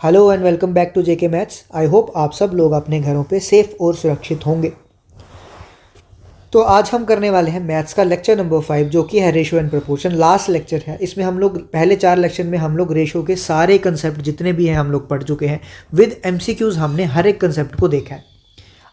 Hello and welcome back to JK maths. I hope आप सब लोग अपने घरों पे सेफ और सुरक्षित होंगे। तो आज हम करने वाले हैं मैथ्स का लेक्चर नंबर 5 जो कि है ratio and proportion. Last lecture है, इसमें हम लोग पहले 4 लेक्चर में हम लोग रेशो के सारे कंसेप्ट जितने भी हैं हम लोग पढ़ चुके हैं। विद एमसीक्यूज हमने हर एक कंसेप्ट को देखा है।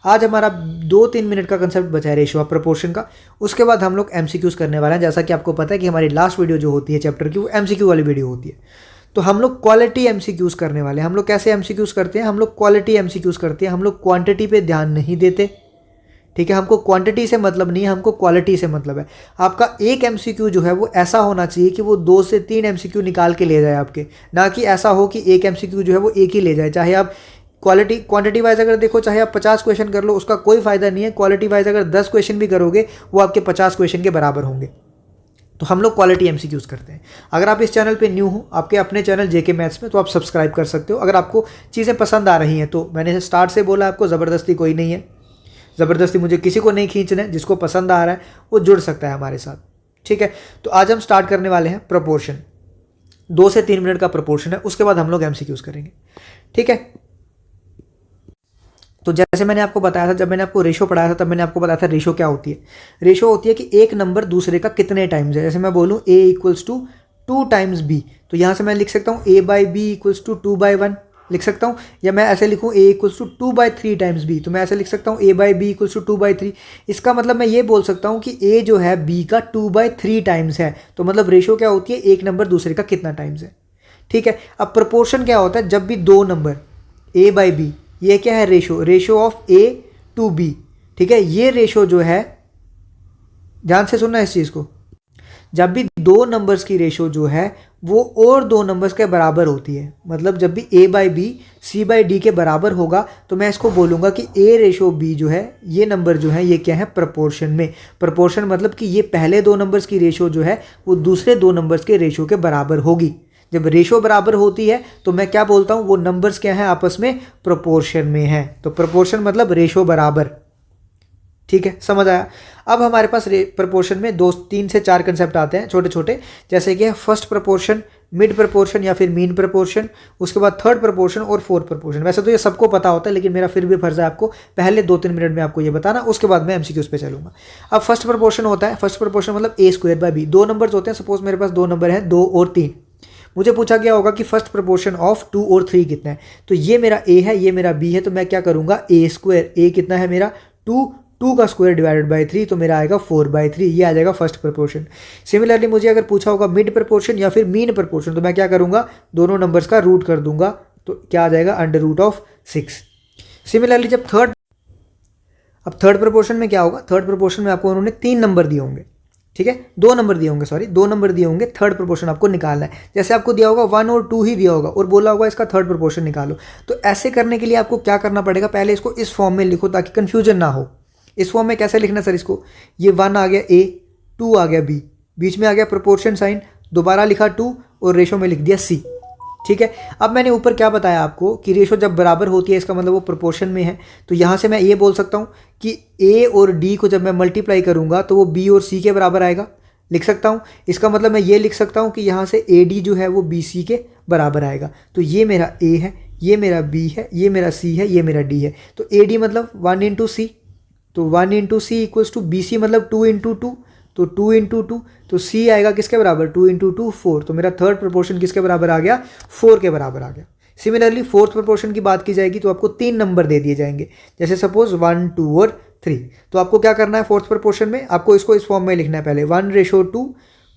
आज हमारा 2-3 मिनट का कंसेप्ट बचा है रेशो ऑफ प्रोपोर्शन का। उसके बाद हम लोग एमसीक्यूज करने वाले हैं। जैसा कि आपको पता है कि हमारी लास्ट वीडियो जो होती है चैप्टर की वो एमसीक्यू वाली वीडियो होती है। तो हम लोग क्वालिटी एमसीक्यूज करने वाले हैं। हम लोग कैसे एमसीक्यूज करते हैं? हम लोग क्वालिटी एमसीक्यूज करते हैं। हम लोग क्वांटिटी पे ध्यान नहीं देते, ठीक है। हमको क्वांटिटी से मतलब नहीं है, हमको क्वालिटी से मतलब है। आपका एक एमसीक्यू जो है वो ऐसा होना चाहिए कि वो 2 से 3 एमसीक्यू निकाल के ले जाए आपके, ना कि ऐसा हो कि एक एमसीक्यू जो है वो एक ही ले जाए। चाहे आप क्वांटिटी वाइज अगर देखो, चाहे आप 50 क्वेश्चन कर लो, उसका कोई फायदा नहीं है। क्वालिटी वाइज अगर 10 क्वेश्चन भी करोगे वो आपके 50 क्वेश्चन के बराबर होंगे। तो हम लोग क्वालिटी एमसीक्यूज करते हैं। अगर आप इस चैनल पे न्यू हो, आपके अपने चैनल जेके मैथ्स में, तो आप सब्सक्राइब कर सकते हो। अगर आपको चीज़ें पसंद आ रही हैं तो मैंने स्टार्ट से बोला आपको ज़बरदस्ती कोई नहीं है। ज़बरदस्ती मुझे किसी को नहीं खींचना है। जिसको पसंद आ रहा है वो जुड़ सकता है हमारे साथ, ठीक है। तो आज हम स्टार्ट करने वाले हैं प्रोपोर्शन। 2 से 3 मिनट का प्रोपोर्शन है, उसके बाद हम लोग एमसीक्यूज करेंगे, ठीक है। तो जैसे मैंने आपको बताया था, जब मैंने आपको रेशो पढ़ाया था तब मैंने आपको बताया था रेशो क्या होती है। रेशो होती है कि एक नंबर दूसरे का कितने टाइम्स है। जैसे मैं बोलूँ a equals to 2 times b, तो यहाँ से मैं लिख सकता हूँ a by B equals to 2/1 लिख सकता हूँ। या मैं ऐसे लिखूँ a equals to 2/3 times b, तो मैं ऐसे लिख सकता हूँ a by B equals to 2/3। इसका मतलब मैं ये बोल सकता हूँ कि a जो है b का 2/3 टाइम्स है। तो मतलब रेशो क्या होती है? एक नंबर दूसरे का कितना टाइम्स है, ठीक है। अब प्रोपोर्शन क्या होता है? जब भी दो नंबर a बाई बी, ये क्या है? Ratio of a to b, ठीक है। ये रेशो जो है, ध्यान से सुनना इस चीज़ को, जब भी दो नंबर्स की रेशो जो है वो और दो नंबर्स के बराबर होती है, मतलब जब भी a by B c by D के बराबर होगा तो मैं इसको बोलूँगा कि a रेशो b जो है, ये नंबर जो है ये क्या है? प्रोपोर्शन में। प्रोपोर्शन मतलब कि ये पहले दो नंबर्स की रेशो जो है वो दूसरे दो नंबर्स के रेशो के बराबर होगी। जब रेशो बराबर होती है तो मैं क्या बोलता हूँ? वो नंबर्स क्या है? आपस में प्रोपोर्शन में है। तो प्रोपोर्शन मतलब रेशो बराबर, ठीक है। समझ आया? अब हमारे पास प्रोपोर्शन में 3 से 4 कंसेप्ट आते हैं छोटे छोटे, जैसे कि फर्स्ट प्रोपोर्शन, मिड प्रोपोर्शन या फिर मीन प्रोपोर्शन, उसके बाद थर्ड प्रोपोर्शन और फोर्थ प्रोपोर्शन। वैसे तो ये सबको पता होता है, लेकिन मेरा फिर भी फर्ज है आपको पहले 2-3 मिनट में आपको ये बताना, उसके बाद मैं एमसीक्यूज पे चलूंगा। अब फर्स्ट प्रोपोर्शन होता है, फर्स्ट प्रोपोर्शन मतलब a स्क्वायर बाई बी। दो नंबर्स होते हैं, सपोज मेरे पास दो नंबर हैं 2 और 3। मुझे पूछा गया होगा कि फर्स्ट प्रोपोर्शन ऑफ 2 और 3 कितना है। तो ये मेरा a है, ये मेरा b है, तो मैं क्या करूंगा? a स्क्वायर, a कितना है मेरा? 2 का स्क्वायर डिवाइडेड बाई 3, तो मेरा आएगा 4/3। ये आ जाएगा फर्स्ट प्रोपोर्शन। सिमिलरली मुझे अगर पूछा होगा मिड प्रोपोर्शन या फिर मीन प्रोपोर्शन, तो मैं क्या करूंगा? दोनों नंबर्स का रूट कर दूंगा, तो क्या आ जाएगा? Under root of 6। सिमिलरली जब थर्ड प्रोपोर्शन में क्या होगा? थर्ड प्रोपोर्शन में आपको उन्होंने 3 नंबर दिए होंगे, ठीक है। 2 नंबर दिए होंगे, सॉरी 2 नंबर दिए होंगे। थर्ड प्रोपोर्शन आपको निकालना है। जैसे आपको दिया होगा 1 और 2 ही दिया होगा और बोला होगा इसका थर्ड प्रोपोर्शन निकालो। तो ऐसे करने के लिए आपको क्या करना पड़ेगा? पहले इसको इस फॉर्म में लिखो ताकि कंफ्यूजन ना हो। इस फॉर्म में कैसे लिखना सर इसको? ये 1 आ गया a, 2 आ गया b, बीच में आ गया प्रोपोर्शन साइन, दोबारा लिखा 2 और रेशो में लिख दिया c, ठीक है। अब मैंने ऊपर क्या बताया आपको कि रेशो जब बराबर होती है इसका मतलब वो प्रोपोर्शन में है। तो यहाँ से मैं ये बोल सकता हूँ कि a और d को जब मैं मल्टीप्लाई करूँगा तो वो b और c के बराबर आएगा, लिख सकता हूँ। इसका मतलब मैं ये लिख सकता हूँ कि यहाँ से AD जो है वो BC के बराबर आएगा। तो ये मेरा A है, ये मेरा B है, ये मेरा C है, ये मेरा D है। तो AD मतलब 1 इंटू C, तो 1 into C equals to BC मतलब 2 इंटू 2, तो 2 इंटू 2, तो C आएगा किसके बराबर? 2 इंटू 2 4। तो मेरा थर्ड प्रोपोर्शन किसके बराबर आ गया? 4 के बराबर आ गया। सिमिलरली फोर्थ प्रोपोर्शन की बात की जाएगी तो आपको 3 नंबर दे दिए जाएंगे, जैसे सपोज 1, 2 और 3। तो आपको क्या करना है फोर्थ प्रोपोर्शन में? आपको इसको इस फॉर्म में लिखना है पहले 1:2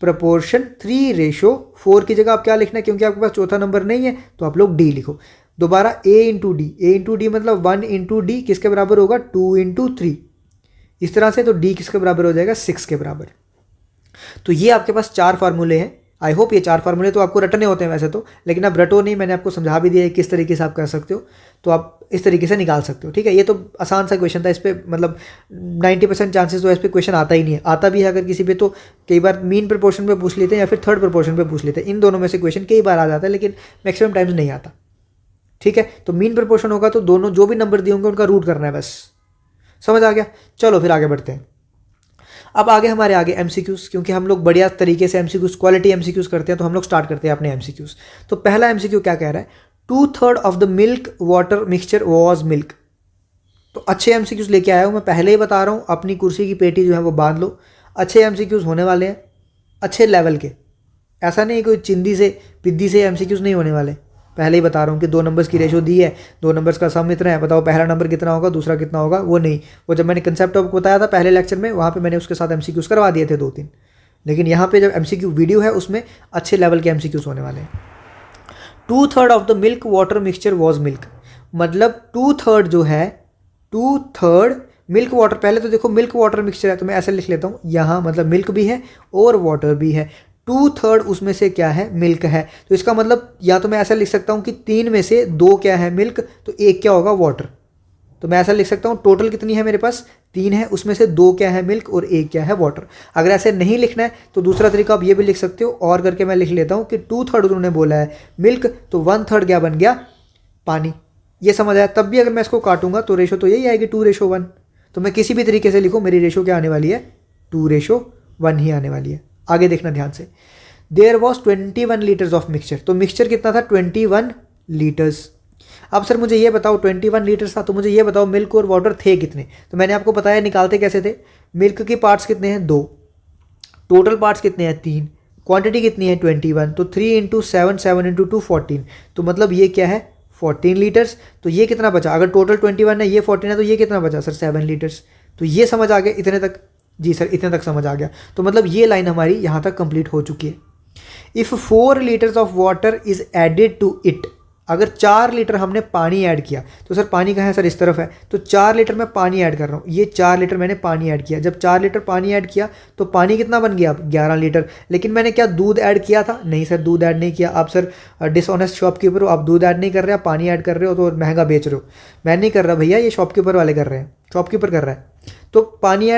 प्रोपोर्शन 3:4 की जगह आप क्या लिखना है? क्योंकि आपके पास चौथा नंबर नहीं है तो आप लोग D लिखो। दोबारा A इंटू डी मतलब 1 इंटू डी किसके बराबर होगा? 2 इंटू 3। इस तरह से तो D किसके बराबर हो जाएगा? 6 के बराबर। तो ये आपके पास 4 फार्मूले हैं। आई होप ये 4 फार्मूले तो आपको रटने होते हैं वैसे तो, लेकिन अब रटो नहीं, मैंने आपको समझा भी दिया है किस तरीके से आप कर सकते हो। तो आप इस तरीके से निकाल सकते हो, ठीक है। ये तो आसान सा क्वेश्चन था, इस पर मतलब 90% चांसेस तो इस पर क्वेश्चन आता ही नहीं है। आता भी है अगर किसी पे तो कई बार मीन प्रोपोर्शन पे पूछ लेते हैं या फिर थर्ड प्रोपोर्शन पे पूछ लेते हैं। इन दोनों में से क्वेश्चन कई बार आ जाता है, लेकिन मैक्सिमम टाइम्स नहीं आता, ठीक है। तो मीन प्रोपोर्शन होगा तो दोनों जो भी नंबर दिए होंगे उनका रूट करना है, बस। समझ आ गया? चलो फिर आगे बढ़ते हैं। अब आगे हमारे आगे एमसीक्यूज, क्योंकि हम लोग बढ़िया तरीके से एमसीक्यूज, क्वालिटी एमसीक्यूज करते हैं, तो हम लोग स्टार्ट करते हैं अपने एमसीक्यूज। तो पहला एमसीक्यू क्या कह रहा है? 2/3 of the milk water mixture was milk. तो अच्छे एमसीक्यूज लेके आया हूँ मैं, पहले ही बता रहा हूँ, अपनी कुर्सी की पेटी जो है वो बांध लो। अच्छे एमसीक्यूज होने वाले हैं, अच्छे लेवल के, ऐसा नहीं कोई चिंदी से पिद्दी से एमसीक्यूज नहीं होने वाले। पहले ही बता रहा हूँ कि 2 नंबर्स की रेशो दी है, 2 नंबर्स का सम इतना है, बताओ पहला नंबर कितना होगा, दूसरा कितना होगा, वो नहीं। वो जब मैंने कंसेप्ट आपको बताया था पहले लेक्चर में, वहाँ पे मैंने उसके साथ एमसीक्यूज करवा दिए थे 2-3। लेकिन यहाँ पे जब एमसीक्यू वीडियो है उसमें अच्छे लेवल के एमसीक्यूज होने वाले हैं। 2/3 of the milk water mixture was milk, मतलब 2/3 जो है, 2/3 मिल्क वाटर। पहले तो देखो मिल्क वाटर मिक्सचर है तो मैं ऐसे लिख लेता हूँ यहाँ, मतलब मिल्क भी है और वाटर भी है। 2/3 उसमें से क्या है, मिल्क है। तो इसका मतलब या तो मैं ऐसा लिख सकता हूँ कि 3 में से 2 क्या है, मिल्क, तो 1 क्या होगा, वाटर। तो मैं ऐसा लिख सकता हूँ टोटल कितनी है मेरे पास, 3 है, उसमें से 2 क्या है, मिल्क, और 1 क्या है, वाटर। अगर ऐसे नहीं लिखना है तो दूसरा तरीका आप ये भी लिख सकते हो, और करके मैं लिख लेता हूँ कि 2/3 उन्होंने बोला है मिल्क, तो 1/3 क्या बन गया, पानी। ये समझ आया। तब भी अगर मैं इसको काटूंगा तो रेशो तो यही आएगी 2:1। तो मैं किसी भी तरीके से लिखूँ, मेरी रेशो क्या आने वाली है, 2:1 ही आने वाली है। आगे देखना ध्यान से। There was 21 litres of mixture, तो मिक्सचर कितना था, 21 लीटर्स। अब सर मुझे ये बताओ 21 लीटर्स था, तो मुझे ये बताओ मिल्क और वाटर थे कितने। तो मैंने आपको बताया निकालते कैसे थे। मिल्क के पार्ट्स कितने हैं, 2, टोटल पार्ट्स कितने हैं, 3, क्वांटिटी कितनी है, 21, तो 3 × 7, 7 × 2 14। तो मतलब ये क्या है, 14 लीटर्स। तो ये कितना बचा, अगर टोटल 21 है, ये 14 है, तो ये कितना बचा सर, 7 लीटर्स। तो ये समझ आ गया इतने तक, जी सर इतने तक समझ आ गया। तो मतलब ये लाइन हमारी यहाँ तक कंप्लीट हो चुकी है। If 4 litres of water is added to it, अगर 4 लीटर हमने पानी ऐड किया, तो सर पानी कहाँ है, सर इस तरफ है, तो 4 लीटर मैं पानी ऐड कर रहा हूँ। ये 4 लीटर मैंने पानी ऐड किया। जब 4 लीटर पानी ऐड किया तो पानी कितना बन गया, अब 11 लीटर। लेकिन मैंने क्या दूध ऐड किया था, नहीं सर दूध ऐड नहीं किया। आप सर डिसऑनेस्ट शॉपकीपर हो, आप दूध ऐड नहीं कर रहे, आप पानी ऐड कर रहे हो तो महंगा बेच रहे हो। मैं नहीं कर रहा भैया, ये शॉपकीपर वाले कर रहे हैं, शॉपकीपर कर रहा है। तो पानी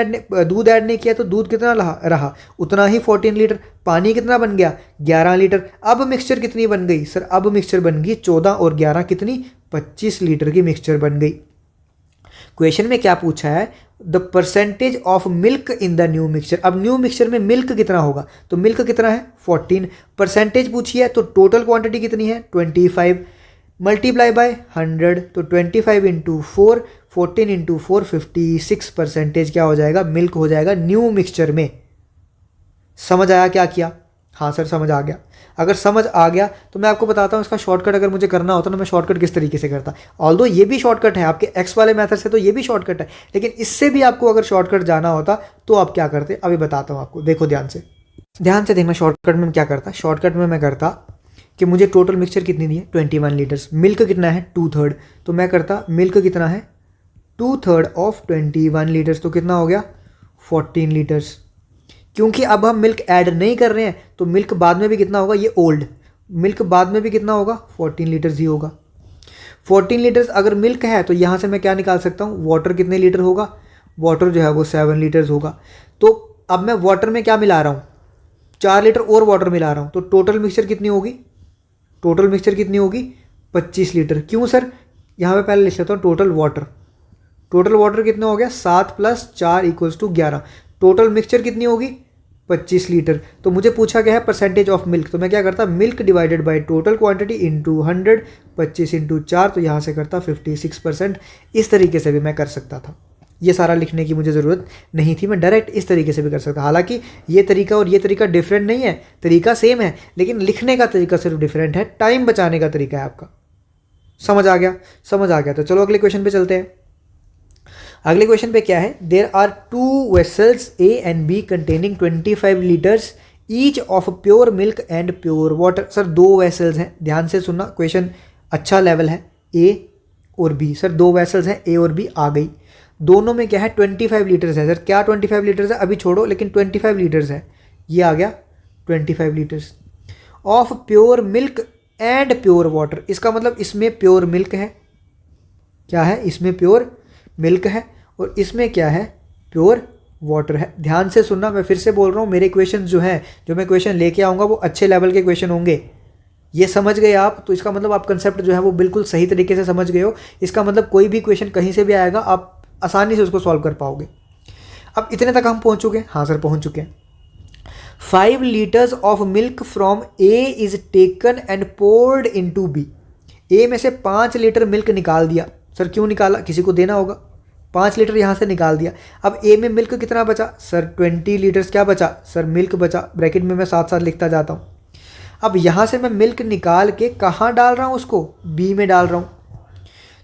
दूध ऐड नहीं किया तो दूध कितना रहा, उतना ही 14 लीटर। पानी कितना बन गया, 11 लीटर। अब मिक्सचर कितनी बन गई सर, अब मिक्सचर बन गई 14 और 11 कितनी, 25 लीटर की मिक्सचर बन गई। क्वेश्चन में क्या पूछा है, the percentage of milk in the new mixture. अब न्यू मिक्सचर में मिल्क कितना होगा, तो मिल्क कितना है, 14। परसेंटेज पूछी है तो टोटल क्वांटिटी कितनी है, 25, मल्टीप्लाई बाय 100, तो 25 × 4, 14 × 4, 56% क्या हो जाएगा, मिल्क हो जाएगा न्यू मिक्सचर में। समझ आया क्या किया, हाँ सर समझ आ गया। अगर समझ आ गया तो मैं आपको बताता हूँ इसका शॉर्टकट अगर मुझे करना होता ना, मैं शॉर्टकट किस तरीके से करता। ऑल्दो ये भी शॉर्टकट है आपके एक्स वाले मेथड से, तो ये भी शॉर्टकट है, लेकिन इससे भी आपको अगर शॉर्टकट जाना होता तो आप क्या करते, अभी बताता हूँ आपको। देखो ध्यान से देखना, शॉर्टकट में क्या करता। शॉर्टकट में मैं करता कि मुझे टोटल मिक्सचर कितनी दी है, 21 लीटर्स, मिल्क कितना है 2/3, तो मैं करता मिल्क कितना है 2/3 ऑफ 21 लीटर्स, तो कितना हो गया 14 लीटर्स। क्योंकि अब हम मिल्क ऐड नहीं कर रहे हैं तो मिल्क बाद में भी कितना होगा, ये ओल्ड मिल्क बाद में भी कितना होगा, 14 लीटर्स ही होगा। 14 लीटर्स अगर मिल्क है तो यहाँ से मैं क्या निकाल सकता हूँ, वाटर कितने लीटर होगा, वाटर जो है वो 7 लीटर्स होगा। तो अब मैं वाटर में क्या मिला रहा हूँ, 4 लीटर और वाटर मिला रहा हूँ, तो टोटल मिक्सचर कितनी होगी, टोटल मिक्सचर कितनी होगी 25 लीटर। क्यों सर, यहाँ पे पहले लिख लेता हूँ टोटल वाटर कितना हो गया, 7 + 4 = 11। टोटल मिक्सचर कितनी होगी 25 लीटर। तो मुझे पूछा गया है परसेंटेज ऑफ मिल्क, तो मैं क्या करता, milk divided by total quantity into 100, 25 × 4, तो यहाँ से करता 56%। इस तरीके से भी मैं कर सकता था, ये सारा लिखने की मुझे ज़रूरत नहीं थी, मैं डायरेक्ट इस तरीके से भी कर सकता। हालांकि ये तरीका और ये तरीका डिफरेंट नहीं है, तरीका सेम है, लेकिन लिखने का तरीका सिर्फ डिफरेंट है, टाइम बचाने का तरीका है आपका। समझ आ गया। तो चलो अगले क्वेश्चन पे चलते हैं। अगले क्वेश्चन पे क्या है, there are 2 vessels A and B containing 25 litres each of pure milk and pure water. Sir 2 vessels हैं, ध्यान से सुनना, क्वेश्चन अच्छा लेवल है। ए और बी, सर 2 वेसल्स हैं, ए और बी आ गई, दोनों में क्या है 25 लीटर्स है। सर क्या 25 लीटर्स है, अभी छोड़ो, लेकिन 25 लीटर्स है, ये आ गया 25 litres of pure milk and pure water. इसका मतलब इसमें प्योर मिल्क है, क्या है इसमें प्योर मिल्क है, और इसमें क्या है प्योर वाटर है। ध्यान से सुनना, मैं फिर से बोल रहा हूँ, मेरे क्वेश्चन जो हैं, जो मैं क्वेश्चन लेके आऊँगा वो अच्छे लेवल के क्वेश्चन होंगे। ये समझ गए आप, तो इसका मतलब आप कंसेप्ट जो है वो बिल्कुल सही तरीके से समझ गए हो। इसका मतलब कोई भी क्वेश्चन कहीं से भी आएगा, आप आसानी से उसको सॉल्व कर पाओगे। अब इतने तक हम पहुँच चुके हैं, हाँ सर पहुँच चुके हैं। 5 litres of milk from A is taken and poured into B. A में से 5 लीटर मिल्क निकाल दिया। सर क्यों निकाला, किसी को देना होगा। 5 लीटर यहाँ से निकाल दिया। अब ए में मिल्क कितना बचा सर, 20 लीटर्स क्या बचा सर, मिल्क बचा। ब्रैकेट में मैं साथ साथ लिखता जाता हूँ। अब यहाँ से मैं मिल्क निकाल के कहाँ डाल रहा हूँ, उसको बी में डाल रहा हूँ।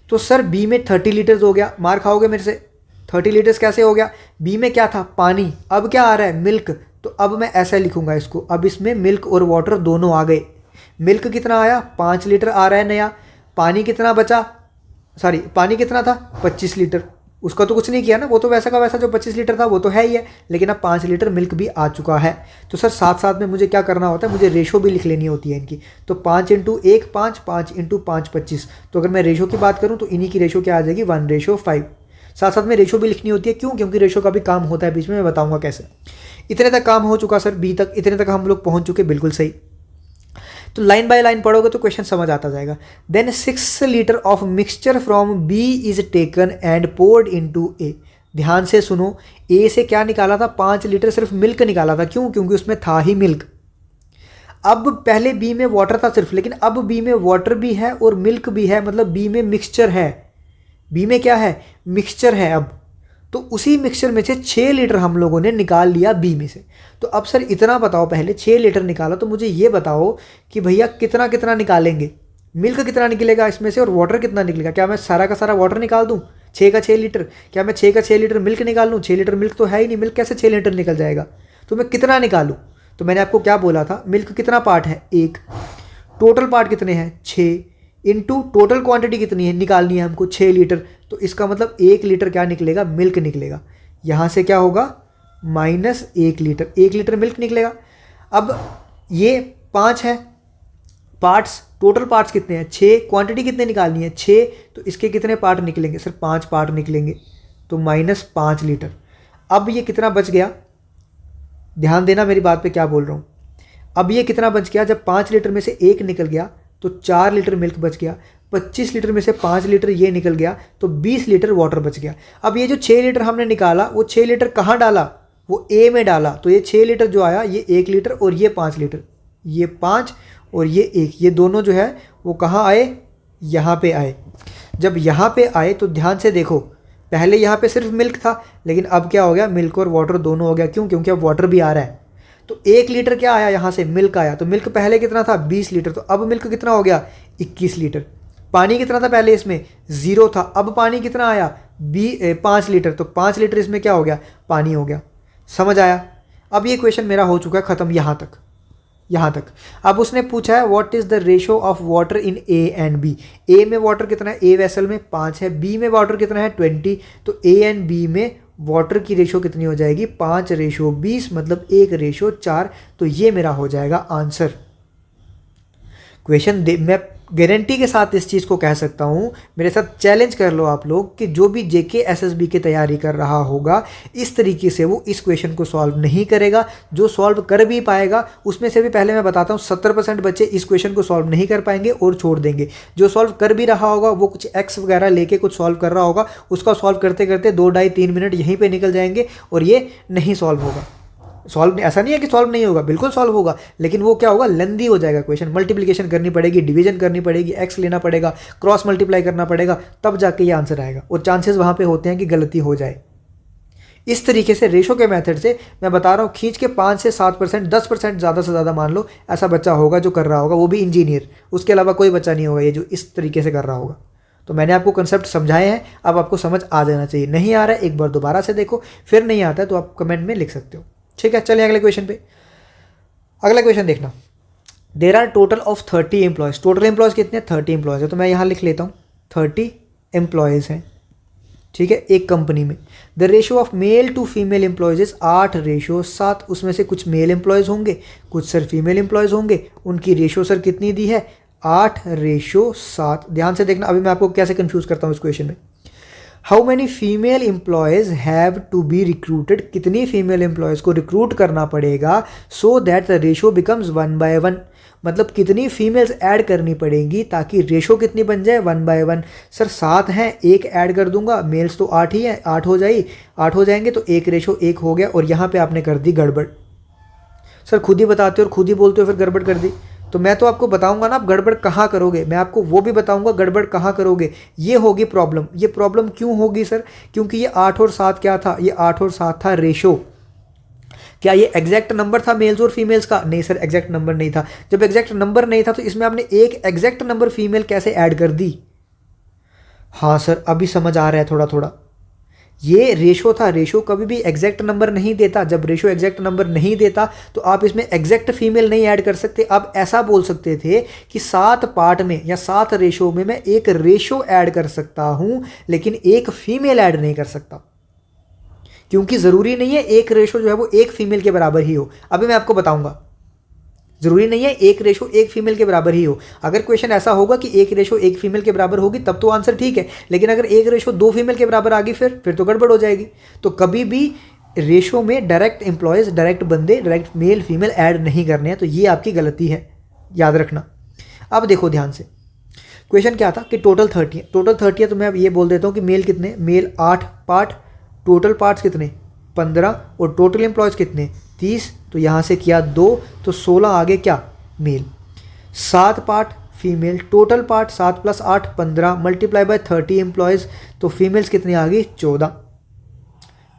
तो सर बी में 30 लीटर्स हो गया, मार खाओगे मेरे से। 30 लीटर्स कैसे हो गया, बी में क्या था पानी, अब क्या आ रहा है मिल्क। तो अब मैं ऐसा लिखूंगा इसको, अब इसमें मिल्क और वाटर दोनों आ गए। मिल्क कितना आया 5 लीटर आ रहा है नया, पानी कितना बचा, सॉरी पानी कितना था 25 लीटर, उसका तो कुछ नहीं किया ना, वो तो वैसा का वैसा जो 25 लीटर था वो तो है ही है, लेकिन अब 5 लीटर मिल्क भी आ चुका है। तो सर साथ साथ में मुझे क्या करना होता है, मुझे रेशो भी लिख लेनी होती है इनकी। तो 5 इंटू 1 5, 5 इंटू 5 25। तो अगर मैं रेशो की बात करूँ तो इन्हीं की रेशो क्या आ जाएगी 1:5। साथ साथ में रेशो भी लिखनी होती है, क्यों, क्योंकि रेशो का भी काम होता है बीच में, मैं बताऊंगा कैसे। इतने तक काम हो चुका सर, बी तक, इतने तक हम लोग पहुंच चुके, बिल्कुल सही। तो लाइन बाय लाइन पढ़ोगे तो क्वेश्चन समझ आता जाएगा। Then 6 litre of mixture from B is taken and poured into A. ध्यान से सुनो, ए से क्या निकाला था 5 लीटर सिर्फ मिल्क निकाला था, क्यों, क्योंकि उसमें था ही मिल्क। अब पहले बी में वाटर था सिर्फ, लेकिन अब बी में वाटर भी है और मिल्क भी है, मतलब बी में मिक्सचर है। बी में क्या है, मिक्सचर है। अब तो उसी मिक्सचर में से 6 लीटर हम लोगों ने निकाल लिया बी में से। तो अब सर इतना बताओ, पहले 6 लीटर निकाला, तो मुझे ये बताओ कि भैया कितना कितना निकालेंगे, मिल्क कितना निकलेगा इसमें से और वाटर कितना निकलेगा। क्या मैं सारा का सारा वाटर निकाल दूं 6 का 6 लीटर, क्या मैं 6 का 6 लीटर मिल्क निकाल लूँ। 6 लीटर मिल्क तो है ही नहीं, मिल्क कैसे 6 लीटर निकल जाएगा। तो मैं कितना निकालूँ, तो मैंने आपको क्या बोला था, मिल्क कितना पार्ट है 1, टोटल पार्ट कितने हैं 6, इनटू टोटल क्वांटिटी कितनी है निकालनी है हमको 6 लीटर। तो इसका मतलब 1 लीटर क्या निकलेगा, मिल्क निकलेगा। यहाँ से क्या होगा -1 लीटर, 1 लीटर मिल्क निकलेगा। अब ये 5 है पार्ट्स, टोटल पार्ट्स कितने हैं 6, क्वांटिटी कितने निकालनी है 6, तो इसके कितने पार्ट निकलेंगे सर 5 पार्ट निकलेंगे, तो -5 लीटर। अब ये कितना बच गया, ध्यान देना मेरी बात पे क्या बोल रहा हूँ। अब ये कितना बच गया, जब 5 लीटर में से 1 निकल गया तो 4 लीटर मिल्क बच गया, 25 लीटर में से 5 लीटर ये निकल गया तो 20 लीटर वाटर बच गया। अब ये जो 6 लीटर हमने निकाला वो 6 लीटर कहाँ डाला, वो ए में डाला। तो ये 6 लीटर जो आया ये 1 लीटर और ये 5 लीटर, ये 5 और ये 1, ये दोनों जो है वो कहाँ आए, यहाँ पे आए। जब यहाँ पे आए तो ध्यान से देखो, पहले यहाँ पे सिर्फ मिल्क था, लेकिन अब क्या हो गया, मिल्क और वाटर दोनों हो गया। क्यों, क्योंकि अब वाटर भी आ रहा है। तो 1 लीटर क्या आया, यहाँ से मिल्क आया। तो मिल्क पहले कितना था 20 लीटर, तो अब मिल्क कितना हो गया 21 लीटर। पानी कितना था पहले, इसमें 0 था, अब पानी कितना आया 5 लीटर, तो 5 लीटर इसमें क्या हो गया, पानी हो गया। समझ आया। अब ये क्वेश्चन मेरा हो चुका है ख़त्म यहाँ तक, यहाँ तक। अब उसने पूछा है what is the ratio of water in A and B. A में वाटर कितना है, ए वेसल में 5 है, बी में वाटर कितना है 20, तो ए एंड बी में वाटर की रेशो कितनी हो जाएगी 5:20, मतलब 1:4। तो ये मेरा हो जाएगा आंसर। क्वेश्चन मैं गारंटी के साथ इस चीज़ को कह सकता हूँ, मेरे साथ चैलेंज कर लो आप लोग, कि जो भी जेके एसएसबी की तैयारी कर रहा होगा इस तरीके से वो इस क्वेश्चन को सॉल्व नहीं करेगा। जो सॉल्व कर भी पाएगा उसमें से भी पहले मैं बताता हूँ 70% बच्चे इस क्वेश्चन को सॉल्व नहीं कर पाएंगे और छोड़ देंगे। जो सॉल्व कर भी रहा होगा वो कुछ एक्स वगैरह लेके कुछ सॉल्व कर रहा होगा, उसका सॉल्व करते करते 2 ढाई 3 मिनट यहीं पर निकल जाएंगे और ये नहीं सॉल्व होगा। सॉल्व ऐसा नहीं है कि सॉल्व नहीं होगा, बिल्कुल सॉल्व होगा, लेकिन वो क्या होगा, लेंदी हो जाएगा क्वेश्चन। मल्टीप्लिकेशन करनी पड़ेगी, डिवीजन करनी पड़ेगी, एक्स लेना पड़ेगा, क्रॉस मल्टीप्लाई करना पड़ेगा, तब जाके ये आंसर आएगा। और चांसेस वहाँ पे होते हैं कि गलती हो जाए। इस तरीके से रेशो के मेथड से मैं बता रहा हूँ, खींच के 5 से 7%, 10% ज़्यादा से ज़्यादा मान लो ऐसा बच्चा होगा जो कर रहा होगा, वो भी इंजीनियर। उसके अलावा कोई बच्चा नहीं होगा ये जो इस तरीके से कर रहा होगा। तो मैंने आपको कंसेप्ट समझाए हैं, अब आपको समझ आ जाना चाहिए। नहीं आ रहा है एक बार दोबारा से देखो, फिर नहीं आता है तो आप कमेंट में लिख सकते हो। ठीक है, चलिए अगले क्वेश्चन पे। अगला क्वेश्चन देखना, there are total of 30 employees. Total employees कितने 30 एम्प्लॉयज़ है, तो मैं यहाँ लिख लेता हूँ 30 एम्प्लॉयज़ हैं। ठीक है, एक कंपनी में। The ratio of male to female employees is 8:7। उसमें से कुछ मेल एम्प्लॉयज़ होंगे, कुछ सर फीमेल एम्प्लॉयज़ होंगे। उनकी रेशो सर कितनी दी है 8:7। ध्यान से देखना, अभी मैं आपको कैसे कंफ्यूज करता हूँ इस क्वेश्चन में। How many female employees have to be recruited. कितनी फीमेल एम्प्लॉयज़ को रिक्रूट करना पड़ेगा so that the ratio becomes 1/1। मतलब कितनी फीमेल्स ऐड करनी पड़ेंगी ताकि रेशो कितनी बन जाए 1/1। सर 7 हैं, 1 ऐड कर दूंगा, मेल्स तो 8 ही है, 8 हो जाएंगे तो 1:1 हो गया। और यहाँ पे आपने कर दी गड़बड़। सर खुद ही बताते हो और खुद ही बोलते हो फिर गड़बड़ कर दी, तो मैं तो आपको बताऊंगा ना आप गड़बड़ कहाँ करोगे, मैं आपको वो भी बताऊंगा गड़बड़ कहाँ करोगे। ये होगी प्रॉब्लम। ये प्रॉब्लम क्यों होगी सर? क्योंकि ये 8 और 7 क्या था? ये 8 और 7 था रेशो। क्या ये एग्जैक्ट नंबर था मेल्स और फीमेल्स का? नहीं सर, एग्जैक्ट नंबर नहीं था। जब एग्जैक्ट नंबर नहीं था तो इसमें आपने एक एग्जैक्ट नंबर फीमेल कैसे ऐड कर दी? हाँ सर, अभी समझ आ रहा है थोड़ा थोड़ा। ये रेशो था, रेशो कभी भी एग्जैक्ट नंबर नहीं देता। जब रेशो एग्जैक्ट नंबर नहीं देता तो आप इसमें एग्जैक्ट फीमेल नहीं ऐड कर सकते। आप ऐसा बोल सकते थे कि 7 पार्ट में या 7 रेशो में मैं एक रेशो ऐड कर सकता हूं, लेकिन एक फीमेल ऐड नहीं कर सकता, क्योंकि ज़रूरी नहीं है एक रेशो जो है वो एक फीमेल के बराबर ही हो। अभी मैं आपको बताऊंगा, ज़रूरी नहीं है एक रेशो एक फीमेल के बराबर ही हो। अगर क्वेश्चन ऐसा होगा कि एक रेशो एक फीमेल के बराबर होगी तब तो आंसर ठीक है, लेकिन अगर एक रेशो 2 फीमेल के बराबर आ गई फिर तो गड़बड़ हो जाएगी। तो कभी भी रेशो में डायरेक्ट एम्प्लॉयज़, डायरेक्ट बंदे, डायरेक्ट मेल फीमेल ऐड नहीं करने हैं। तो ये आपकी गलती है, याद रखना। अब देखो ध्यान से, क्वेश्चन क्या था कि टोटल 30 है। टोटल 30 है तो मैं अब ये बोल देता हूँ कि मेल कितने? मेल 8 पार्ट, टोटल पार्ट्स कितने? 15, और टोटल एम्प्लॉयज़ कितने? 30। तो यहाँ से किया 2 तो 16 आगे क्या? Male. 7 part female, total part 7 + 8 15 multiply by 30 employees, तो फीमेल्स कितनी आ गई? 14।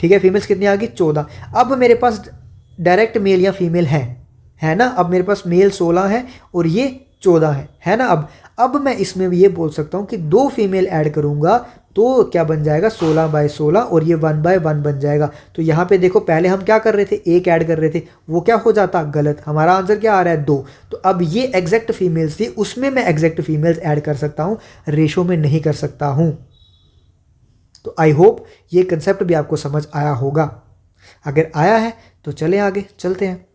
ठीक है, फीमेल्स कितनी आ गई? 14। अब मेरे पास डायरेक्ट मेल या फीमेल है ना? अब मेरे पास मेल 16 है और ये 14 है ना? अब मैं इसमें भी ये बोल सकता हूँ कि 2 फीमेल ऐड करूँगा तो क्या बन जाएगा? 16/16, और ये 1/1 बन जाएगा। तो यहाँ पे देखो, पहले हम क्या कर रहे थे? एक ऐड कर रहे थे, वो क्या हो जाता? गलत। हमारा आंसर क्या आ रहा है? 2। तो अब ये एग्जैक्ट फीमेल्स थी, उसमें मैं एग्जैक्ट फीमेल्स ऐड कर सकता हूँ, रेशो में नहीं कर सकता हूँ। तो आई होप ये कंसेप्ट भी आपको समझ आया होगा। अगर आया है तो चले आगे चलते हैं।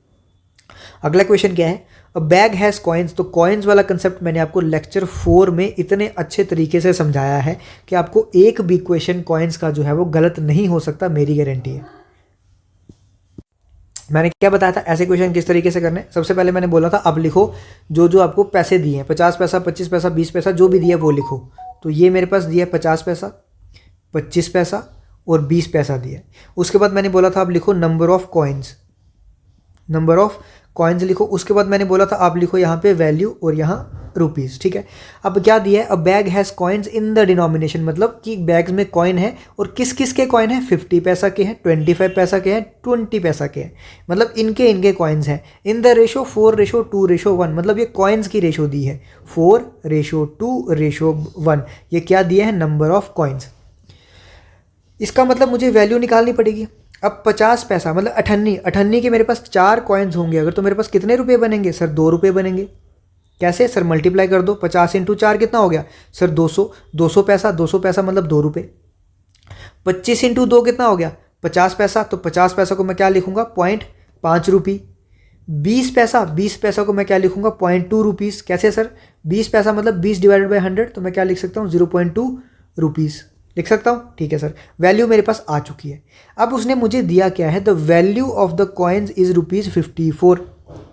अगला क्वेश्चन क्या है? अ बैग हैज़ कॉइन्स। तो कॉइन्स वाला कंसेप्ट मैंने आपको लेक्चर 4 में इतने अच्छे तरीके से समझाया है कि आपको एक भी क्वेश्चन कॉइन्स का जो है वो गलत नहीं हो सकता, मेरी गारंटी है। मैंने क्या बताया था ऐसे क्वेश्चन किस तरीके से करने? सबसे पहले मैंने बोला था अब लिखो जो जो आपको पैसे दिए हैं, 50 पैसा, 25 पैसा, 20 पैसा, जो भी दिया वो लिखो। तो ये मेरे पास दिया 50 पैसा, 25 पैसा और 20 पैसा दिया। उसके बाद मैंने बोला था अब लिखो number of coins, number of coins लिखो। उसके बाद मैंने बोला था आप लिखो यहाँ पे वैल्यू और यहाँ रुपीज़। ठीक है, अब क्या दिया है? अ bag has coins in the denomination, मतलब कि बैग्स में कॉइन है, और किस किस के कॉइन है? 50 पैसा के हैं, 25 पैसा के हैं, 20 पैसा के हैं, मतलब इनके कॉइन्स हैं। इन द रेशो 4:2:1, मतलब ये कॉइन्स की रेशो दी है 4:2:1। ये क्या दिया है? Number of coins. इसका मतलब मुझे वैल्यू निकालनी पड़ेगी। अब 50 पैसा मतलब अठन्नी के मेरे पास 4 कॉइन्स होंगे अगर, तो मेरे पास कितने रुपए बनेंगे? सर 2 रुपये बनेंगे। कैसे? सर मल्टीप्लाई कर दो, 50 × 4 कितना हो गया? सर 200। 200 पैसा मतलब 2 रुपये। 25 × 2 कितना हो गया? 50 पैसा। तो 50 पैसा को मैं क्या लिखूंगा? 0.5 रुपये। 20 पैसा को मैं क्या लिखूंगा? 0.2 रुपीज़। कैसे सर? 20 पैसा मतलब 20/100, तो मैं क्या लिख सकता हूँ? 0.2 रुपीज़ लिख सकता हूँ। ठीक है सर, वैल्यू मेरे पास आ चुकी है। अब उसने मुझे दिया क्या है? The value of the coins is ₹54।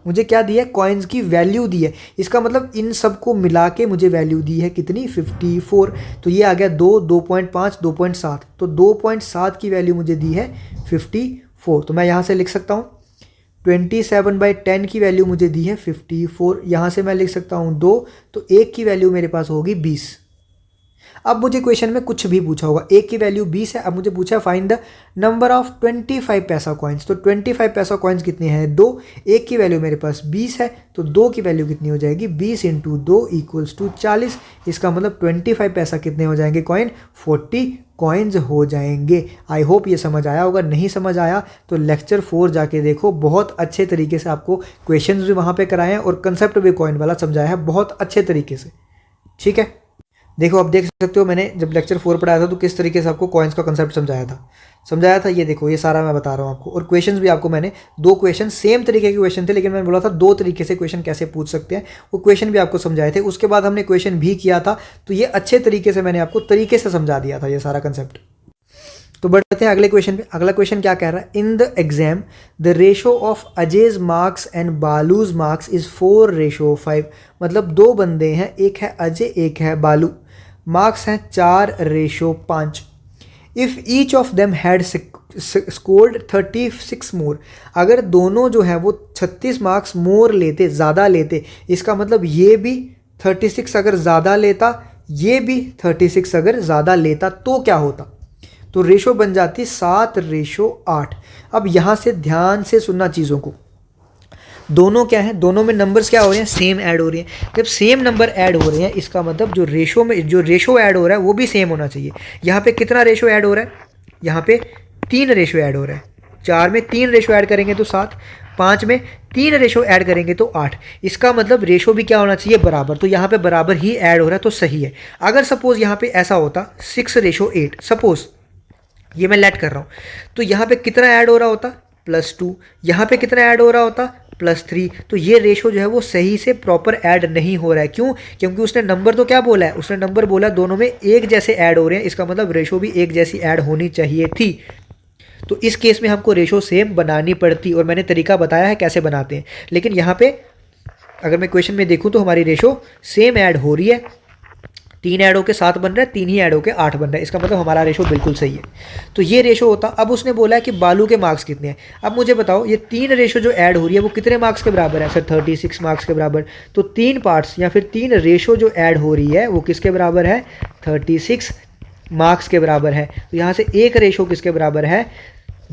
मुझे क्या दिया है? कॉइन्स की वैल्यू दी है। इसका मतलब इन सबको मिला के मुझे वैल्यू दी है कितनी? 54। तो ये आ गया 2, 2.5, 2.7। तो 2.7 की वैल्यू मुझे दी है 54। तो मैं यहाँ से लिख सकता हूँ 27/10 की वैल्यू मुझे दी है 54। यहाँ से मैं लिख सकता हूँ 2, तो 1 की वैल्यू मेरे पास होगी 20। अब मुझे क्वेश्चन में कुछ भी पूछा होगा, 1 की वैल्यू 20 है। अब मुझे पूछा है फाइंड द नंबर ऑफ 25 पैसा कॉइन्स। तो 25 पैसा कॉइन्स कितने हैं? 2। 1 की वैल्यू मेरे पास 20 है, तो 2 की वैल्यू कितनी हो जाएगी? 20 × 2 = 40। इसका मतलब 25 पैसा कितने हो जाएंगे कॉइन? 40 कॉइन्स हो जाएंगे। आई होप ये समझ आया होगा। नहीं समझ आया तो लेक्चर 4 जाके देखो, बहुत अच्छे तरीके से आपको क्वेश्चंस भी वहाँ पे कराए हैं और कंसेप्ट भी कॉइन वाला समझाया है बहुत अच्छे तरीके से। ठीक है, देखो अब देख सकते हो मैंने जब लेक्चर 4 पढ़ाया था तो किस तरीके से आपको कॉइन्स का कंसेप्ट समझाया था। ये देखो, ये सारा मैं बता रहा हूँ आपको। और क्वेश्चंस भी आपको मैंने 2 क्वेश्चन सेम तरीके के क्वेश्चन थे, लेकिन मैंने बोला था 2 तरीके से क्वेश्चन कैसे पूछ सकते हैं, वो क्वेश्चन भी आपको समझाए थे। उसके बाद हमने क्वेश्चन भी किया था, तो ये अच्छे तरीके से मैंने आपको तरीके से समझा दिया था ये सारा कंसेप्ट। तो बढ़ते हैं अगले क्वेश्चन पे। अगला क्वेश्चन क्या कह रहा है? In the exam the ratio of Ajay's marks and Balu's marks is 4:5। मतलब 2 बंदे हैं, एक है अजय एक है बालू, मार्क्स हैं 4:5। If each of them had scored 36 मोर, अगर दोनों जो है वो 36 मार्क्स मोर लेते, ज़्यादा लेते, इसका मतलब ये भी 36 अगर ज़्यादा लेता, ये भी 36 अगर ज़्यादा लेता, तो क्या होता? तो रेशो बन जाती 7:8। अब यहाँ से ध्यान से सुनना चीज़ों को, दोनों क्या है, दोनों में नंबर्स क्या हो रहे हैं, सेम ऐड हो रही हैं। जब सेम नंबर ऐड हो रहे हैं इसका मतलब जो रेशो में जो रेशो ऐड हो रहा है वो भी सेम होना चाहिए। यहाँ पे कितना रेशो ऐड हो रहा है, यहाँ पे 3 रेशो ऐड हो रहा है। 4 में 3 रेशो ऐड करेंगे तो 7, 5 में 3 रेशो ऐड करेंगे तो 8। इसका मतलब रेशो भी क्या होना चाहिए, बराबर। तो यहाँ पे बराबर ही ऐड हो रहा है तो सही है। अगर सपोज यहाँ पे ऐसा होता 6:8, सपोज ये मैं लेट कर रहा हूँ, तो यहाँ पे कितना ऐड हो रहा होता, +2। यहाँ पे कितना ऐड हो रहा होता, +3। तो ये रेशो जो है वो सही से प्रॉपर ऐड नहीं हो रहा है। क्यों? क्योंकि उसने नंबर तो क्या बोला है, उसने नंबर बोला दोनों में एक जैसे ऐड हो रहे हैं, इसका मतलब रेशो भी एक जैसी ऐड होनी चाहिए थी। तो इस केस में हमको रेशो सेम बनानी पड़ती, और मैंने तरीका बताया है कैसे बनाते हैं। लेकिन यहाँ पे अगर मैं क्वेश्चन में देखूँ तो हमारी रेशो सेम ऐड हो रही है, 3 ऐड होकर 7 बन रहा है, 3 ही ऐड होकर 8 बन रहा है, इसका मतलब हमारा रेशो बिल्कुल सही है। तो ये रेशो होता। अब उसने बोला है कि बालू के मार्क्स कितने हैं। अब मुझे बताओ ये 3 रेशो जो ऐड हो रही है वो कितने मार्क्स के बराबर है? सर 36 मार्क्स के बराबर। तो 3 पार्ट्स या फिर 3 रेशो जो ऐड हो रही है वो किसके बराबर है? 36 मार्क्स के बराबर है। तो यहाँ से एक रेशो किसके बराबर है?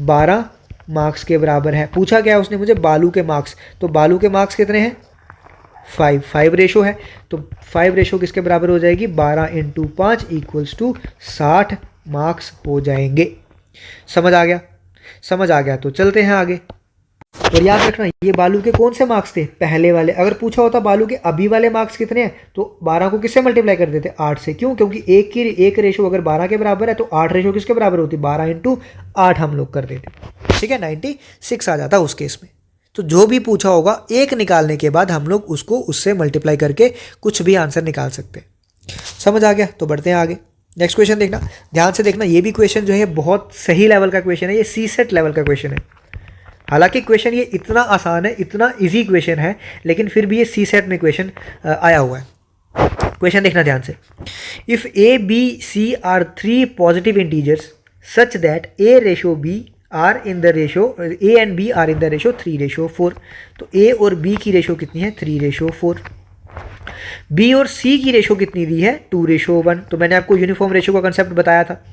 12 मार्क्स के बराबर है। पूछा क्या उसने मुझे? बालू के मार्क्स। तो बालू के मार्क्स कितने हैं? 5 रेशो है, तो 5 रेशो किसके बराबर हो जाएगी? 12 × 5 = 60 मार्क्स हो जाएंगे। समझ आ गया? समझ आ गया तो चलते हैं आगे। और याद रखना ये बालू के कौन से मार्क्स थे? पहले वाले। अगर पूछा होता बालू के अभी वाले मार्क्स कितने हैं तो 12 को किससे मल्टीप्लाई कर देते? 8 से। क्यों? क्योंकि एक रेशो अगर 12 के बराबर है तो 8 रेशो किसके बराबर होती? 12 × 8 हम लोग कर देते। ठीक है, 96 आ जाता उस केस में। तो जो भी पूछा होगा एक निकालने के बाद हम लोग उसको उससे मल्टीप्लाई करके कुछ भी आंसर निकाल सकते हैं। समझ आ गया? तो बढ़ते हैं आगे। नेक्स्ट क्वेश्चन देखना, ध्यान से देखना। ये भी क्वेश्चन जो है बहुत सही लेवल का क्वेश्चन है, ये CSET लेवल का क्वेश्चन है। हालांकि क्वेश्चन ये इतना आसान है, इतना इजी क्वेश्चन है, लेकिन फिर भी ये CSET में क्वेश्चन आया हुआ है। क्वेश्चन देखना ध्यान से। If A, B, C are 3 positive integers such that A/B are in the ratio A and B are in the ratio 3:4। तो A और B की रेशो कितनी है? 3:4। B और C की रेशो कितनी दी है? 2:1। तो मैंने आपको यूनिफॉर्म रेशो का कंसेप्ट बताया था।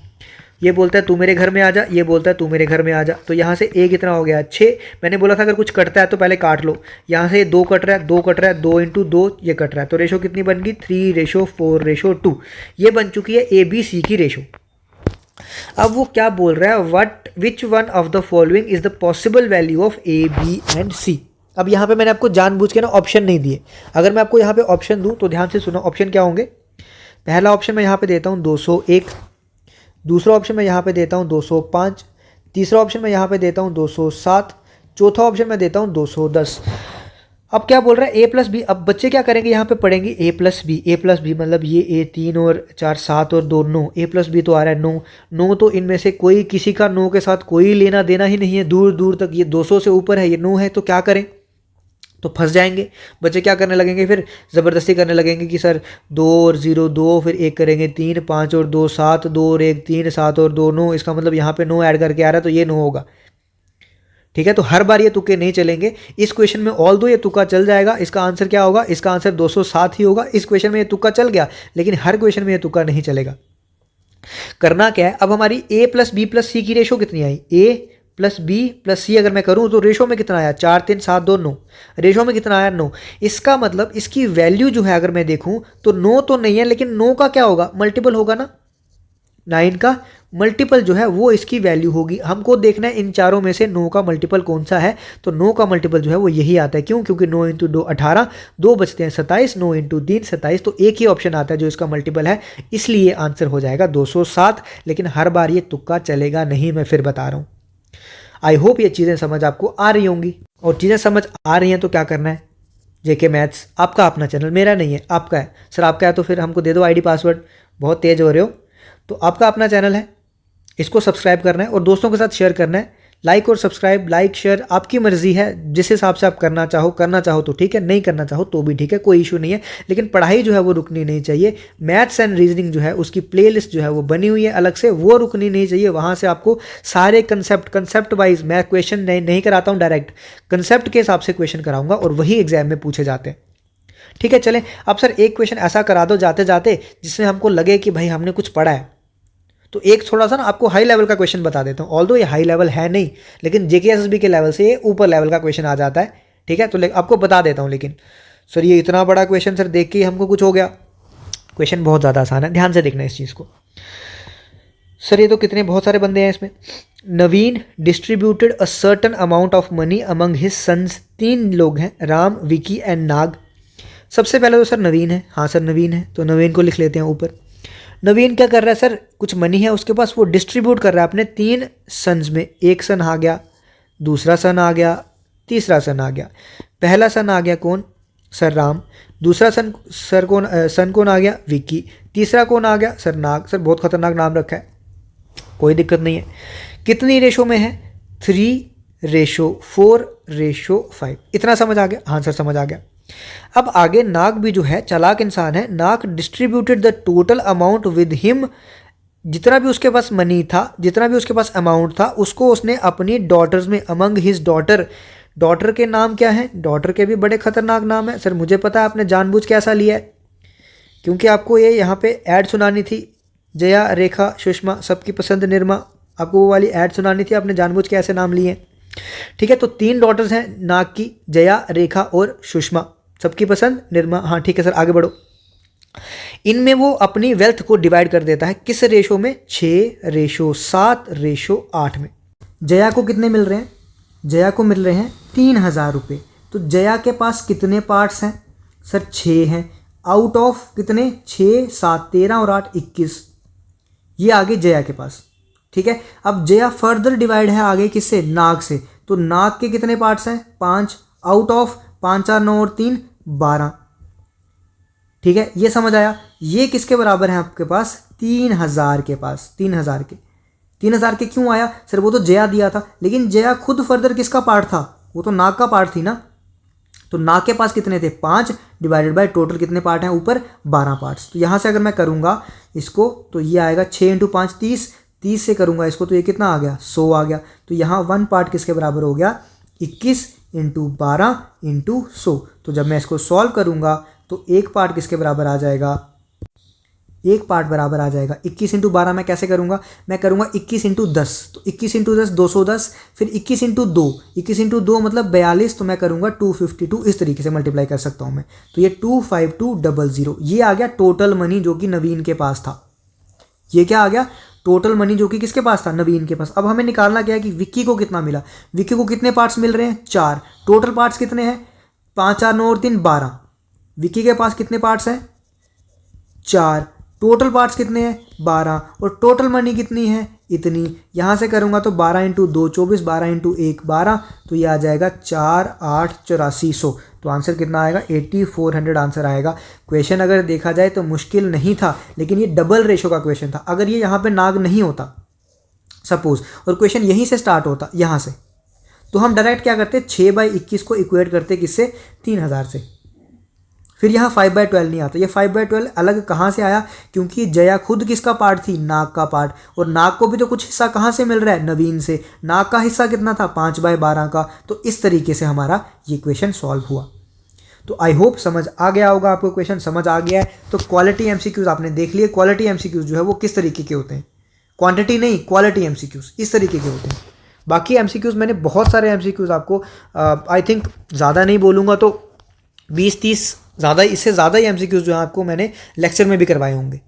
ये बोलता है तू मेरे घर में आ जा, ये बोलता है तू मेरे घर में आ जा। तो यहाँ से A कितना हो गया? 6। मैंने बोला था अगर कुछ कटता है तो पहले काट लो। यहाँ से 2 कट रहा है, 2 कट रहा है, 2 × 2 ये कट रहा है। तो रेशो कितनी बन गई? 3:4:2। ये बन चुकी है ABC की रेशो। अब वो क्या बोल रहा है? Which one of the following is the possible value of A, B and C। अब यहाँ पे मैंने आपको जानबूझ के ना ऑप्शन नहीं दिए। अगर मैं आपको यहाँ पे ऑप्शन दूँ तो ध्यान से सुनो, ऑप्शन क्या होंगे। पहला ऑप्शन मैं यहाँ पे देता हूँ 201, दूसरा ऑप्शन मैं यहाँ पे देता हूँ 205, तीसरा ऑप्शन मैं यहाँ पे देता हूँ 207, चौथा ऑप्शन मैं देता हूँ 210। अब क्या बोल रहा है? A + B। अब बच्चे क्या करेंगे? यहाँ पे पढ़ेंगे A + B मतलब ये A 3 और 4 7 और 2 9। A + B तो आ रहा है 9। 9 तो इनमें से कोई किसी का 9 के साथ कोई लेना देना ही नहीं है, दूर दूर तक। ये 200 से ऊपर है, ये 9 है, तो क्या करें? तो फंस जाएंगे बच्चे। क्या करने लगेंगे फिर? ज़बरदस्ती करने लगेंगे कि सर 2 और 0 2, फिर 1 करेंगे 3, 5 और 2 7, 2 और 1 3, 7 और 2 9। इसका मतलब यहाँ पे 9 ऐड करके आ रहा है तो ये 9 होगा। ठीक है, तो हर बार ये तुक्के नहीं चलेंगे। इस क्वेश्चन में ऑल दो ये तुक्का चल जाएगा। इसका आंसर क्या होगा? इसका आंसर 207 ही होगा। इस क्वेश्चन में ये तुक्का चल गया, लेकिन हर क्वेश्चन में ये तुक्का नहीं चलेगा। करना क्या है? अब हमारी A + B + C की रेशो कितनी आई? A + B + C अगर मैं करूं तो रेशो में कितना आया? 4 3 7 2 9। रेशो में कितना आया? 9। इसका मतलब इसकी वैल्यू जो है अगर मैं देखूं तो 9 तो नहीं है, लेकिन 9 का क्या होगा? मल्टीपल होगा ना। 9 का मल्टीपल जो है वो इसकी वैल्यू होगी। हमको देखना है इन चारों में से 9 का मल्टीपल कौन सा है। तो 9 का मल्टीपल जो है वो यही आता है। क्यों? क्योंकि 9 × 2 18, 2 बचते हैं 27, 9 × 3 27। तो एक ही ऑप्शन आता है जो इसका मल्टीपल है, इसलिए आंसर हो जाएगा 207। लेकिन हर बार ये तुक्का चलेगा नहीं, मैं फिर बता रहा हूँ। आई होप ये चीज़ें समझ आपको आ रही होंगी। और चीज़ें समझ आ रही हैं तो क्या करना है? JK मैथ्स आपका अपना चैनल, मेरा नहीं है, आपका है। सर आपका है तो फिर हमको दे दो ID पासवर्ड, बहुत तेज़ हो रहे हो। तो आपका अपना चैनल है, इसको सब्सक्राइब करना है और दोस्तों के साथ शेयर करना है। लाइक और सब्सक्राइब, लाइक शेयर आपकी मर्जी है, जिस हिसाब से आप करना चाहो तो ठीक है, नहीं करना चाहो तो भी ठीक है, कोई इशू नहीं है। लेकिन पढ़ाई जो है वो रुकनी नहीं चाहिए। मैथ्स एंड रीजनिंग जो है उसकी प्लेलिस्ट जो है वो बनी हुई है अलग से, वो रुकनी नहीं चाहिए। वहाँ से आपको सारे कंसेप्ट वाइज मैं क्वेश्चन नहीं कराता हूँ, डायरेक्ट कंसेप्ट के हिसाब से क्वेश्चन कराऊंगा और वही एग्जाम में पूछे जाते हैं। ठीक है, चलें अब सर एक क्वेश्चन ऐसा करा दो जाते जाते जिसमें हमको लगे कि भाई हमने कुछ पढ़ा है। तो एक थोड़ा सा ना आपको हाई लेवल का क्वेश्चन बता देता हूँ, ऑल्दो ये हाई लेवल है नहीं, लेकिन जेकेएसएसबी के लेवल से ये ऊपर लेवल का क्वेश्चन आ जाता है। ठीक है, तो आपको बता देता हूँ। लेकिन सर ये इतना बड़ा क्वेश्चन, सर देख के ही हमको कुछ हो गया। क्वेश्चन बहुत ज़्यादा आसान है, ध्यान से देखना इस चीज़ को। सर ये तो कितने बहुत सारे बंदे हैं इसमें। Naveen distributed a certain amount of money among his sons. 3 लोग हैं, राम, विकी एंड नाग। सबसे पहले तो सर नवीन है, हाँ सर नवीन है, तो नवीन को लिख लेते हैं ऊपर। नवीन क्या कर रहा है सर, कुछ मनी है उसके पास, वो डिस्ट्रीब्यूट कर रहा है अपने 3 सन्स में। एक सन आ गया, दूसरा सन आ गया, तीसरा सन आ गया। पहला सन आ गया कौन, सर राम। दूसरा सन कौन आ गया, विक्की। तीसरा कौन आ गया, सर नाग। सर बहुत खतरनाक नाम रखा है, कोई दिक्कत नहीं है। कितनी रेशो में है, 3:4:5। इतना समझ आ गया, हाँ सर समझ आ गया। अब आगे नाग भी जो है चालाक इंसान है। Nag distributed the total amount with him. जितना भी उसके पास मनी था, जितना भी उसके पास अमाउंट था, उसको उसने अपनी डॉटर्स में, अमंग हिज डॉटर। डॉटर के नाम क्या है, डॉटर के भी बड़े खतरनाक नाम है। सर मुझे पता है आपने जानबूझ के ऐसा लिया है, क्योंकि आपको ये यहाँ पे ऐड सुनानी थी, जया, रेखा, सुषमा, सबकी पसंद निर्मा। आपको वो वाली ऐड सुनानी थी, आपने जानबूझ के ऐसे नाम लिए। ठीक है, तो 3 डॉटर्स हैं नाग की, जया, रेखा और सुषमा, सबकी पसंद निर्मा। हाँ ठीक है सर, आगे बढ़ो। इनमें वो अपनी वेल्थ को डिवाइड कर देता है, किस रेशो में, 6:7:8 में। जया को कितने मिल रहे हैं, जया को मिल रहे हैं 3000 रुपये। तो जया के पास कितने पार्ट्स हैं, सर 6 हैं। आउट ऑफ कितने, 6, 7, 13 और 8, 21। ये आगे जया के पास। ठीक है, अब जया फर्दर डिवाइड है आगे किससे, नाग से। तो नाग के कितने पार्ट्स हैं, 5। आउट ऑफ 5, 4, 9 और 3, 12। ठीक है, ये समझ आया। ये किसके बराबर है आपके पास, 3000 के पास। 3000 के 3000 के क्यों आया, सर वो तो जया दिया था, लेकिन जया खुद फर्दर किसका पार्ट था, वो तो नाग का पार्ट थी ना। तो नाग के पास कितने थे, 5 डिवाइडेड बाय टोटल कितने पार्ट हैं ऊपर, 12 पार्ट्स। तो यहाँ से अगर मैं करूँगा इसको तो ये आएगा 6 × 5 30। 30 से करूँगा इसको तो ये कितना आ गया, 100 आ गया। तो यहाँ 1 पार्ट किसके बराबर हो गया, 21 × 12 × 100। तो जब मैं इसको सॉल्व करूँगा तो एक पार्ट किसके बराबर आ जाएगा, एक पार्ट बराबर आ जाएगा 21 × 12। मैं कैसे करूँगा, मैं करूँगा 21 × 10। तो 21 × 10 210, फिर 21 × 2, 21 × 2 मतलब 42। तो मैं करूँगा 252, इस तरीके से मल्टीप्लाई कर सकता हूँ मैं। तो ये 25200, ये आ गया टोटल मनी जो कि नवीन के पास था। ये क्या आ गया, टोटल मनी जो कि किसके पास था, नवीन के पास। अब हमें निकालना क्या है कि विक्की को कितना मिला। विक्की को कितने पार्ट्स मिल रहे हैं, 4। टोटल पार्ट्स कितने हैं, 5, 4, 9 और 3, 12। विक्की के पास कितने पार्ट्स हैं, 4। टोटल पार्ट्स कितने हैं, 12। और टोटल मनी कितनी है, इतनी। यहाँ से करूँगा तो 12 × 2 24, 12 × 1 12। तो ये आ जाएगा 4, 8, 8400। तो आंसर कितना आएगा, 8400 आंसर आएगा। क्वेश्चन अगर देखा जाए तो मुश्किल नहीं था, लेकिन ये डबल रेशो का क्वेश्चन था। अगर ये यहाँ पे नाग नहीं होता सपोज, और क्वेश्चन यहीं से स्टार्ट होता यहाँ से, तो हम डायरेक्ट क्या करते, 6/21 को इक्वेट करते किससे, 3000 से। फिर यहाँ 5/12 नहीं आता। ये 5/12 अलग कहाँ से आया, क्योंकि जया खुद किसका पार्ट थी, नाग का पार्ट। और नाग को भी तो कुछ हिस्सा कहाँ से मिल रहा है, नवीन से। नाग का हिस्सा कितना था, 5/12 का। तो इस तरीके से हमारा ये क्वेश्चन सॉल्व हुआ। तो आई होप समझ आ गया होगा आपको, क्वेश्चन समझ आ गया है तो क्वालिटी एमसीक्यूज आपने देख लिए। क्वालिटी एमसीक्यूज जो है वो किस तरीके के होते हैं, क्वांटिटी नहीं, क्वालिटी एमसीक्यूज इस तरीके के होते हैं। बाकी एमसीक्यूज मैंने बहुत सारे एमसीक्यूज आपको आई थिंक ज़्यादा नहीं बोलूँगा तो 20-30 ज़्यादा, इससे ज़्यादा ही एमसीक्यूज जो है आपको मैंने लेक्चर में भी करवाए होंगे।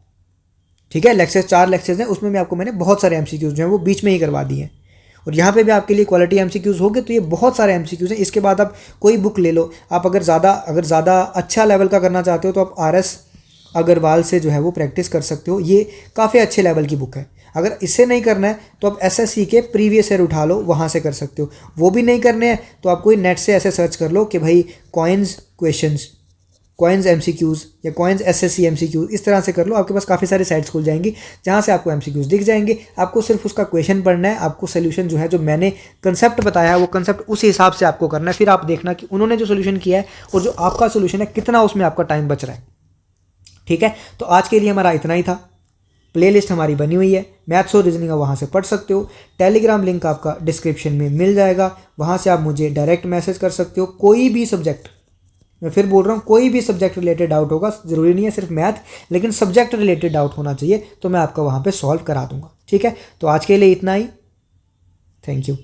ठीक है, लेक्चर 4 लेक्चर्स हैं, उसमें भी आपको मैंने बहुत सारे एमसीक्यूज जो हैं वो बीच में ही करवा दिए हैं। और यहाँ पे भी आपके लिए क्वालिटी एमसीक्यूज होंगे। तो ये बहुत सारे एमसीक्यूज हैं। इसके बाद आप कोई बुक ले लो। आप अगर ज़्यादा अच्छा लेवल का करना चाहते हो तो आप RS अग्रवाल से जो है वो प्रैक्टिस कर सकते हो। ये काफ़ी अच्छे लेवल की बुक है। अगर इससे नहीं करना है तो आप SSC के प्रीवियस ईयर उठा लो, वहाँ से कर सकते हो। वो भी नहीं करने हैं तो आप कोई नेट से ऐसे सर्च कर लो कि भाई कॉइन्स क्वेश्चंस, कॉइन्स एमसीक्यूज़ या कॉइन्स एसएससी एमसीक्यूज़, इस तरह से कर लो। आपके पास काफ़ी सारी साइट्स खुल जाएंगी जहाँ से आपको एमसीक्यूज़ दिख जाएंगे। आपको सिर्फ उसका क्वेश्चन पढ़ना है, आपको सोल्यूशन जो है, जो मैंने कंसेप्ट बताया है वो कंसेप्ट उस हिसाब से आपको करना है। फिर आप देखना कि उन्होंने जो सोल्यूशन किया है और जो आपका सोल्यूशन है कितना उसमें आपका टाइम बच रहा है। ठीक है, तो आज के लिए हमारा इतना ही था। प्लेलिस्ट हमारी बनी हुई है, मैथ्स और रीजनिंग का, वहाँ से पढ़ सकते हो। टेलीग्राम लिंक आपका डिस्क्रिप्शन में मिल जाएगा, वहाँ से आप मुझे डायरेक्ट मैसेज कर सकते हो। कोई भी सब्जेक्ट, मैं फिर बोल रहा हूँ, कोई भी सब्जेक्ट रिलेटेड डाउट होगा, ज़रूरी नहीं है सिर्फ मैथ, लेकिन सब्जेक्ट रिलेटेड डाउट होना चाहिए, तो मैं आपका वहाँ पे सॉल्व करा दूंगा। ठीक है, तो आज के लिए इतना ही। Thank you.